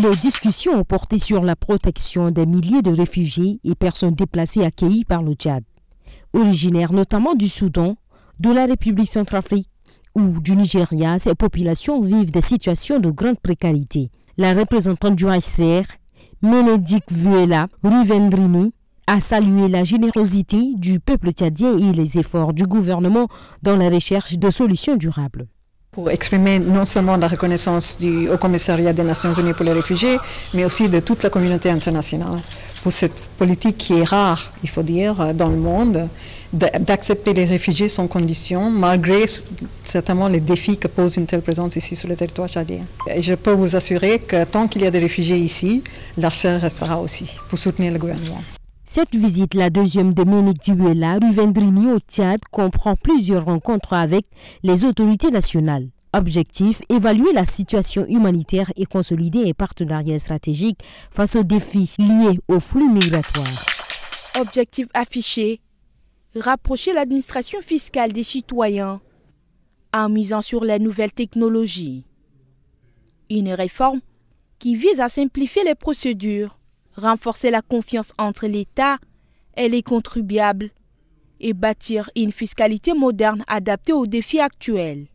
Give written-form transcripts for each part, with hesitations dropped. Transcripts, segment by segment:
Les discussions ont porté sur la protection des milliers de réfugiés et personnes déplacées accueillis par le Tchad. Originaires notamment du Soudan, de la République centrafricaine ou du Nigeria, ces populations vivent des situations de grande précarité. La représentante du HCR, Ménédicte Vuela Ruvendrini, a salué la générosité du peuple tchadien et les efforts du gouvernement dans la recherche de solutions durables. Pour exprimer non seulement la reconnaissance du Haut Commissariat des Nations Unies pour les réfugiés, mais aussi de toute la communauté internationale pour cette politique qui est rare, il faut dire, dans le monde, d'accepter les réfugiés sans condition, malgré certainement les défis que pose une telle présence ici sur le territoire tchadien. Et je peux vous assurer que tant qu'il y a des réfugiés ici, l'HCR restera aussi pour soutenir le gouvernement. Cette visite, la deuxième de Ménédicte Vuela Ruvendrini au Tchad, comprend plusieurs rencontres avec les autorités nationales. Objectif, évaluer la situation humanitaire et consolider un partenariat stratégique face aux défis liés aux flux migratoires. Objectif affiché, rapprocher l'administration fiscale des citoyens en misant sur les nouvelles technologies. Une réforme qui vise à simplifier les procédures, renforcer la confiance entre l'État et les contribuables et bâtir une fiscalité moderne adaptée aux défis actuels.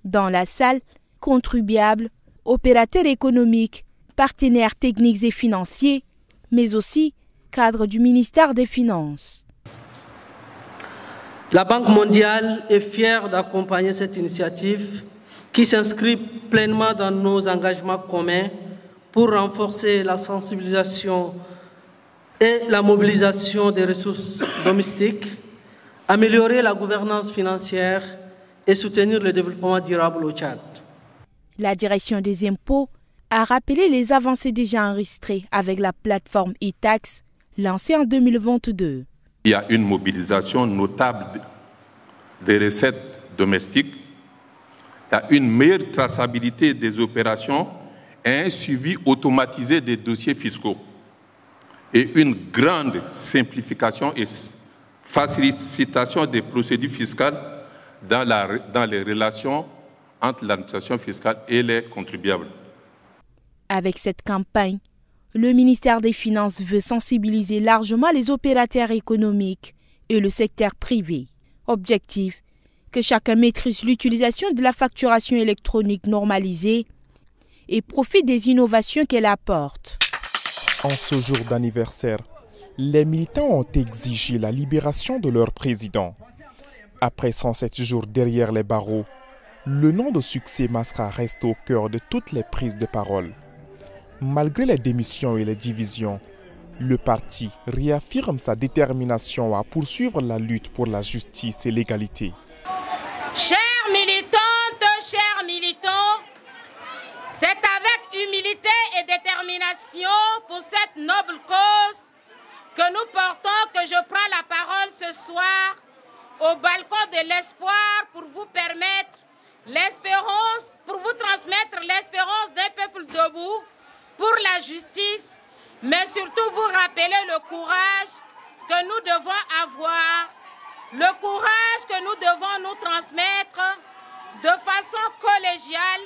Dans la salle, contribuables, opérateurs économiques, partenaires techniques et financiers, mais aussi cadres du ministère des Finances. La Banque mondiale est fière d'accompagner cette initiative qui s'inscrit pleinement dans nos engagements communs pour renforcer la sensibilisation et la mobilisation des ressources domestiques, améliorer la gouvernance financière et soutenir le développement durable au Tchad. La direction des impôts a rappelé les avancées déjà enregistrées avec la plateforme e-tax lancée en 2022. Il y a une mobilisation notable des recettes domestiques, il y a une meilleure traçabilité des opérations et un suivi automatisé des dossiers fiscaux et une grande simplification et facilitation des procédures fiscales dans les relations entre l'administration fiscale et les contribuables. Avec cette campagne, le ministère des Finances veut sensibiliser largement les opérateurs économiques et le secteur privé. Objectif, que chacun maîtrise l'utilisation de la facturation électronique normalisée et profite des innovations qu'elle apporte. En ce jour d'anniversaire, les militants ont exigé la libération de leur président. Après 107 jours derrière les barreaux, le nom de Succès Masra reste au cœur de toutes les prises de parole. Malgré les démissions et les divisions, le parti réaffirme sa détermination à poursuivre la lutte pour la justice et l'égalité. Chères militantes, chers militants, c'est avec humilité et détermination pour cette noble cause que nous portons que je prends la parole ce soir au balcon de l'espoir pour vous permettre l'espérance, pour vous transmettre l'espérance d'un peuple debout pour la justice, mais surtout vous rappeler le courage que nous devons avoir, le courage que nous devons nous transmettre de façon collégiale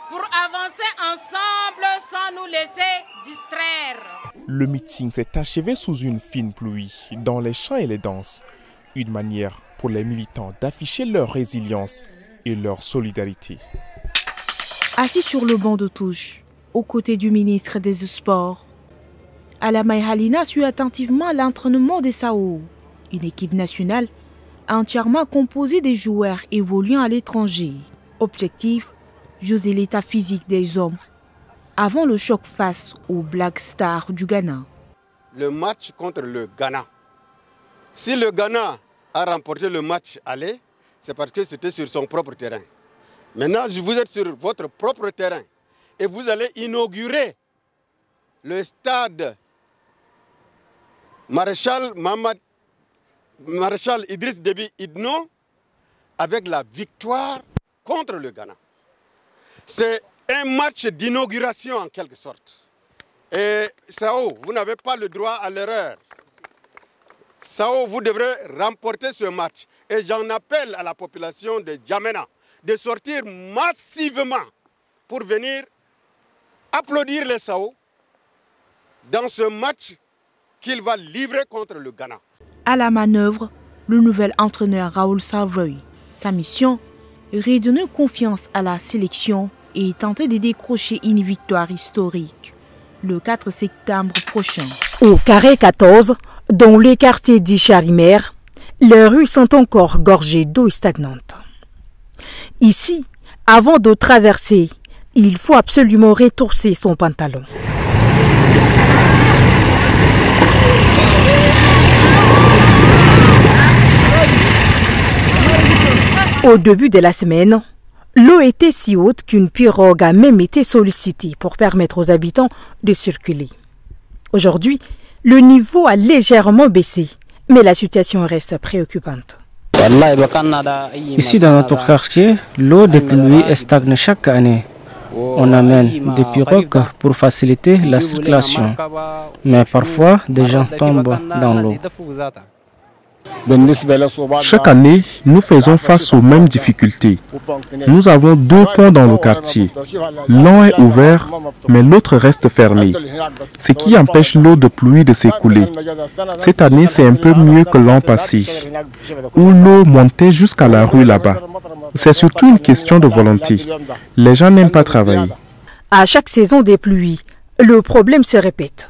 pour avancer ensemble sans nous laisser distraire. Le meeting s'est achevé sous une fine pluie, dans les chants et les danses. Une manière pour les militants d'afficher leur résilience et leur solidarité. Assis sur le banc de touche, aux côtés du ministre des Sports, Alamay Halina suit attentivement l'entraînement des Sao, une équipe nationale entièrement composée des joueurs évoluant à l'étranger. Objectif, juger l'état physique des hommes avant le choc face aux Black Stars du Ghana. Le match contre le Ghana. Si le Ghana a remporté le match aller, c'est parce que c'était sur son propre terrain. Maintenant, vous êtes sur votre propre terrain et vous allez inaugurer le stade Maréchal Idriss Déby Itno avec la victoire contre le Ghana. C'est un match d'inauguration en quelque sorte. Et Sao, vous n'avez pas le droit à l'erreur. Sao, vous devrez remporter ce match. Et j'en appelle à la population de Djamena de sortir massivement pour venir applaudir les Sao dans ce match qu'il va livrer contre le Ghana. À la manœuvre, le nouvel entraîneur Raoul Savoy. Sa mission, redonner confiance à la sélection et tenter de décrocher une victoire historique le 4 septembre prochain. Au carré 14, dans le quartier d'Icharimer, les rues sont encore gorgées d'eau stagnante. Ici, avant de traverser, il faut absolument retrousser son pantalon. Au début de la semaine, l'eau était si haute qu'une pirogue a même été sollicitée pour permettre aux habitants de circuler. Aujourd'hui, le niveau a légèrement baissé, mais la situation reste préoccupante. Ici dans notre quartier, l'eau de pluie stagne chaque année. On amène des pirogues pour faciliter la circulation, mais parfois des gens tombent dans l'eau. Chaque année, nous faisons face aux mêmes difficultés. Nous avons 2 ponts dans le quartier. L'un est ouvert, mais l'autre reste fermé, ce qui empêche l'eau de pluie de s'écouler. Cette année, c'est un peu mieux que l'an passé, où l'eau montait jusqu'à la rue là-bas. C'est surtout une question de volonté. Les gens n'aiment pas travailler. À chaque saison des pluies, le problème se répète.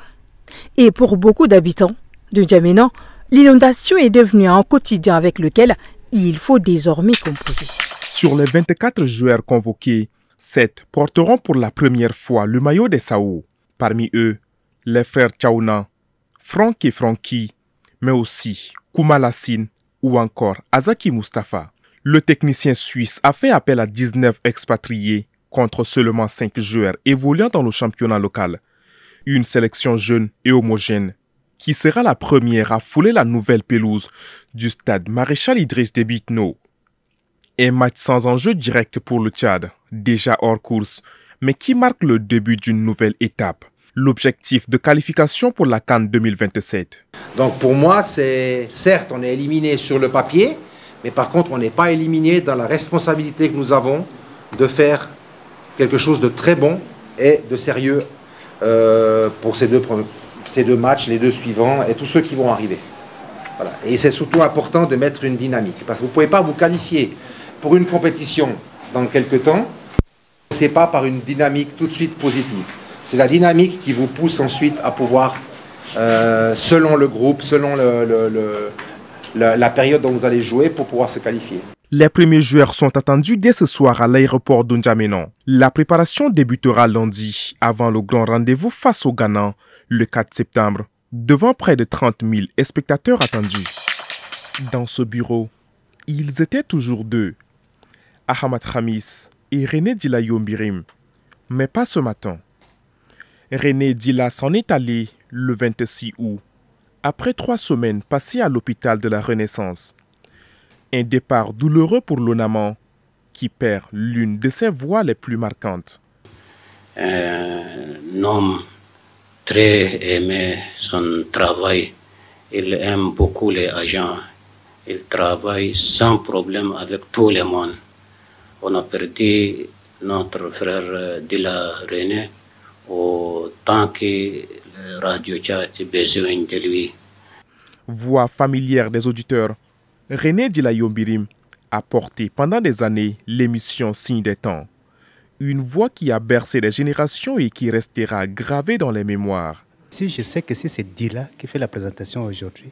Et pour beaucoup d'habitants de N'Djamena, l'inondation est devenue un quotidien avec lequel il faut désormais composer. Sur les 24 joueurs convoqués, 7 porteront pour la première fois le maillot des Sao. Parmi eux, les frères Tchaouna, Franck et Francky, mais aussi Kouma Lassine ou encore Azaki Mustafa. Le technicien suisse a fait appel à 19 expatriés contre seulement 5 joueurs évoluant dans le championnat local. Une sélection jeune et homogène qui sera la première à fouler la nouvelle pelouse du stade Maréchal Idriss Déby Itno. Un match sans enjeu direct pour le Tchad, déjà hors course, mais qui marque le début d'une nouvelle étape. L'objectif de qualification pour la CAN 2027. Donc pour moi, c'est certes, on est éliminé sur le papier, mais par contre, on n'est pas éliminé dans la responsabilité que nous avons de faire quelque chose de très bon et de sérieux pour ces deux matchs, les 2 suivants et tous ceux qui vont arriver. Voilà. Et c'est surtout important de mettre une dynamique, parce que vous ne pouvez pas vous qualifier pour une compétition dans quelques temps, ce n'est pas par une dynamique tout de suite positive. C'est la dynamique qui vous pousse ensuite à pouvoir, selon le groupe, selon la période dont vous allez jouer, pour pouvoir se qualifier. Les premiers joueurs sont attendus dès ce soir à l'aéroport de N'Djamena. La préparation débutera lundi, avant le grand rendez-vous face au Ghana, le 4 septembre, devant près de 30 000 spectateurs attendus. Dans ce bureau, ils étaient toujours 2, Ahmad Khamis et René Dila Yombirim, mais pas ce matin. René Dila s'en est allé le 26 août, après 3 semaines passées à l'hôpital de la Renaissance. Un départ douloureux pour l'Onaman, qui perd l'une de ses voix les plus marquantes. Un homme très aimé son travail. Il aime beaucoup les agents. Il travaille sans problème avec tout le monde. On a perdu notre frère Dila René autant que le Radio Tchad a besoin de lui. Voix familière des auditeurs, René Dila Yombirim a porté pendant des années l'émission Signe des temps. Une voix qui a bercé les générations et qui restera gravée dans les mémoires. Si je sais que c'est Dila qui fait la présentation aujourd'hui,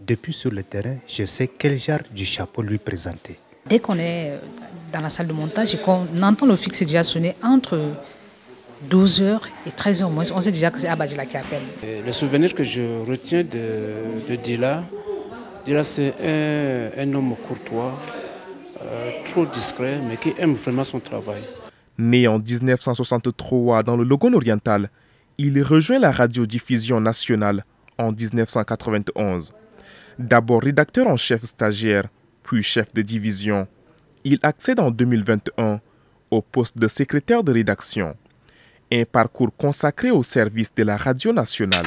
depuis sur le terrain, je sais quel genre du chapeau lui présenter. Dès qu'on est dans la salle de montage et qu'on entend le fixe déjà sonner entre 12h et 13h moins, on sait déjà que c'est Abadjila qui appelle. Le souvenir que je retiens de Dila, c'est un homme courtois, trop discret, mais qui aime vraiment son travail. Né en 1963 dans le Logone oriental, il rejoint la radiodiffusion nationale en 1991. D'abord rédacteur en chef stagiaire, puis chef de division, il accède en 2021 au poste de secrétaire de rédaction. Un parcours consacré au service de la radio nationale.